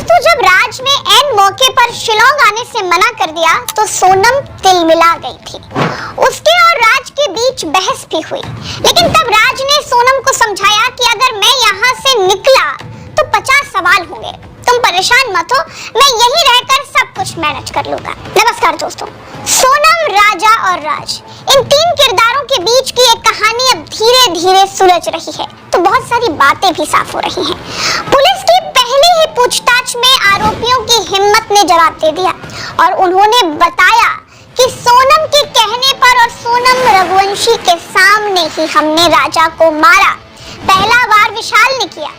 दोस्तों जब राज ने ऐन मौके पर शिलोंग आने से मना कर दिया तो सोनम तिलमिला गई थी। उसके और राज के बीच बहस भी हुई, लेकिन तब राज ने सोनम को समझाया कि अगर मैं यहाँ से निकला तो 50 सवाल होंगे, तुम परेशान मत हो, मैं यहीं रहकर सब कुछ मैनेज कर लूंगा। नमस्कार दोस्तों, सोनम, राजा और राज, इन तीन किरदारों के बीच की एक कहानी अब धीरे धीरे सुलझ रही है, तो बहुत सारी बातें भी साफ हो रही हैं। पुलिस की पहली ही पूछताछ में आरोपियों की हिम्मत ने जवाब दे दिया और उन्होंने बताया कि सोनम के कहने पर और सोनम रघुवंशी के सामने ही हमने राजा को मारा। पहला वार विशाल ने किया,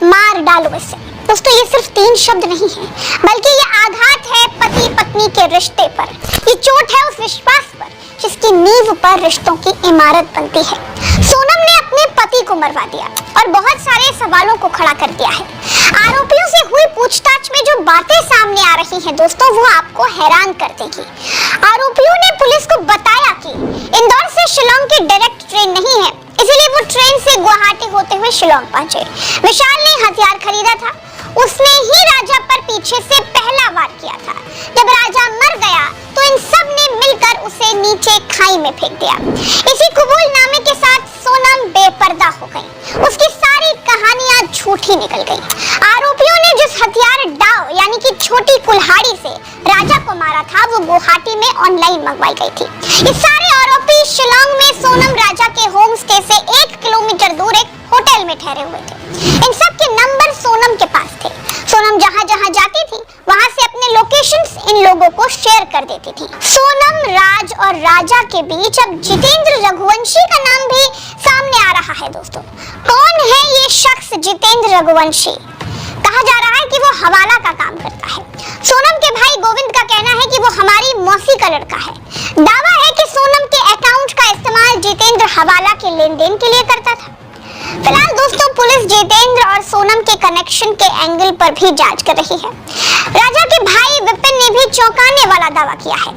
मार डालो इसे। दोस्तों ये सिर्फ 3 शब्द नहीं है, बल्कि ये आघात है पति पत्नी के रिश्ते पर, ये चोट है उस विश्वास पर जिसकी नींव पर रिश्तों की इमारत बनती है। सोनम ने अपने पति को मरवा दिया और बहुत सारे सवालों को खड़ा कर दिया है। आरोपियों से हुई पूछताछ में जो बातें सामने आ रही हैं दोस्तों, वो आपको हैरान कर देगी। आरोपियों ने पुलिस को बताया कि इंदौर से शिलोंग की डायरेक्ट ट्रेन नहीं है, इसलिए वो ट्रेन से गुवाहाटी होते हुए शिलोंग पहुंचे। विशाल ने हथियार खरीदा था, उसने ही राजा पर पीछे से पहला वार किया था। जब राजा मर गया तो इन सब ने मिलकर उसे नीचे खाई में फेंक दिया। इसी कबूलनामे के साथ सोनम बेपर्दा हो गई, उसकी सारी कहानियां झूठी निकल गई। आरोपियों ने जिस हथियार डाव यानी कि छोटी कुल्हाड़ी से राजा को मारा था, वो गुवाहाटी में ऑनलाइन मंगवाई गई थी। ये सारे आरोपी शिलोंग में सोनम राजा के होम स्टे से 1 किलोमीटर दूर एक होटल में ठहरे हुए थे। इन सब के नंबर सोनम के पास थे। सोनम जहां-जहां जाती थी वहां से अपने लोकेशंस इन लोगों को शेयर कर देती थी। सोनम, राज और राजा के बीच अब जितेंद्र रघुवंशी का नाम भी सामने आ रहा है। दोस्तों कौन है ये शख्स जितेंद्र रघुवंशी? कहा जा रहा है कि वो हवाला का काम करता है। सोनम के भाई गोविंद का कहना है कि वो हमारी मौसी का लड़का है। दावा है कि सोनम के अकाउंट का इस्तेमाल जितेंद्र हवाला के लेन-देन के लिए करता था। फिलहाल दोस्तों पुलिस जितेंद्र और सोनम के कनेक्शन के एंगल पर भी जांच कर रही है। राजा के भाई विपिन ने भी चौंकाने वाला दावा किया है।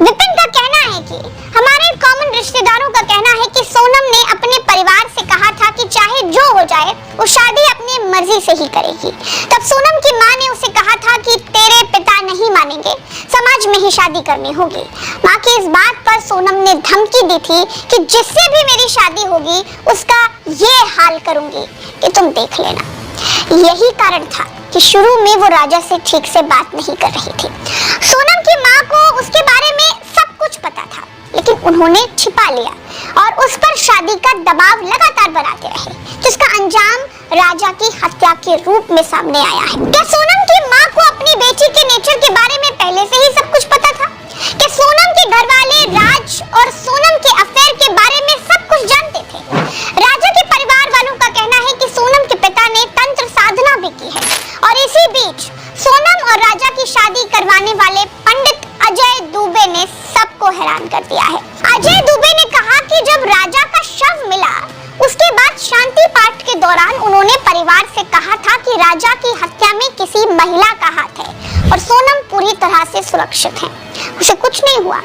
विपिन का कहना है कि हमारे कॉमन रिश्तेदारों का कहना है कि सोनम ने अपने परिवार से कहा था कि चाहे जो हो जाए वो शादी अपनी मर्जी से ही करेगी। तब सोनम की मां ने उसे कहा था कि तेरे पिता नहीं मानेंगे, समाज में ही शादी करनी होगी। मां की इस बात पर सोनम ने धमकी दी थी कि जिससे भी मेरी शादी होगी उसका ये हाल करूंगी कि तुम देख लेना। यही कारण था कि शुरू में वो राजा से ठीक से बात नहीं कर रही थी। सोनम की मां को उसके बारे में सब कुछ पता था, लेकिन उन्होंने छिपा लिया और उस पर शादी का दबाव लगातार बनाते रहे, जिसका अंजाम राजा की हत्या के रूप में सामने आया है। क्या सोनम की मां को अपनी बेटी के नेचर के बारे में पहले से ही सब कुछ पता था? क्या सोनम के घर वाले राज और सोनम के अफेयर के बारे में सब कुछ जानते थे? राजा के परिवार वालों का कहना है कि सोनम के पिता ने तंत्र साधना भी की है और इसी बीच सोनम और राजा की शादी करवाने वाले पंडित अजय दुबे ने सबको हैरान कर दिया है। अजय दुबे ने कहा कि जब राजा का शव मिला उसके बाद शांति पाठ के दौरान उन्होंने परिवार से कहा था कि राजा की हत्या में किसी महिला का हाथ है और सोनम पूरी तरह से सुरक्षित है, उसे कुछ नहीं हुआ।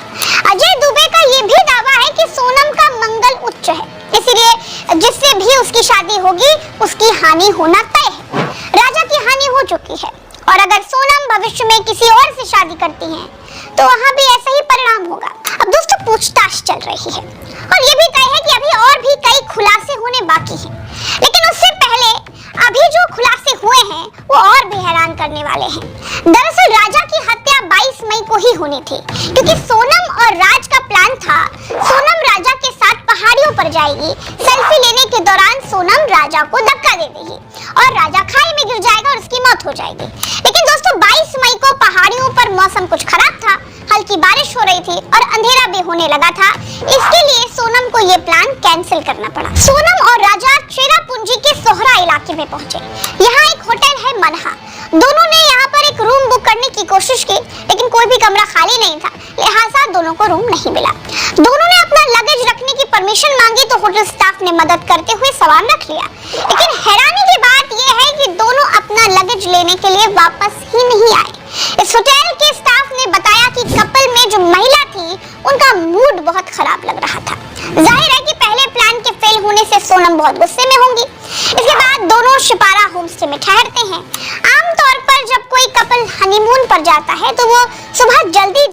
अजय दुबे का ये भी दावा है कि सोनम का मंगल उच्च है, इसलिए जिससे भी उसकी शादी होगी उसकी हानि होना तय है। राजा की हानि हो चुकी है और अगर सोनम भविष्य में किसी और से शादी करती हैं तो वहाँ भी ऐसा ही परिणाम होगा। अब दोस्तों पूछताछ चल रही है और ये भी तय है कि अभी और भी कई खुलासे होने बाकी हैं, लेकिन उससे पहले अभी जो खुलासे हुए हैं वो और भी हैरान करने वाले हैं। दरअसल राजा की हत्या 22 मई को ही होनी थी, क्योंकि सोनम और राज का प्लान था सोनम राजा के साथ पहाड़ियों पर जाएगी, सेल्फी लेने के दौरान सोनम राजा को धक्का दे देगी और राजा खाई में गिर जाएगा और उसकी मौत हो जाएगी। लेकिन दोस्तों 22 मई को पहाड़ियों पर मौसम कुछ खराब था, हल्की बारिश हो रही थी और अंधेरा भी होने लगा था, इसके लिए सोनम को ये प्लान कैंसिल करना पड़ा। सोनम और राजा चेरापूंजी के सोहरा इलाके में पहुंचे। यहाँ एक होटल है मनहा। दोनों ने यहाँ पर एक रूम बुक करने की कोशिश की, लेकिन कोई भी कमरा खाली नहीं था, लिहाजा दोनों को रूम नहीं मिला। दोनों ने अपना लगेज रखने की परमिशन मांगी तो होटल स्टाफ ने मदद करते हुए सामान रख लिया, लेकिन हैरानी की बात यह है कि दोनों अपना लगेज लेने के लिए वापस ही नहीं आए। इस होटल के स्टाफ ने बताया कि कपल में जो महिला थी उनका मूड बहुत खराब लग रहा था। जाहिर है कि पहले प्लान के फेल होने से सोनम बहुत गुस्से में होंगी। इसके बाद दोनों शिपारा होमस्टे में ठहरते हैं। आमतौर पर जब कोई हनीमून पर जाता है तो वो सुबह जल्दी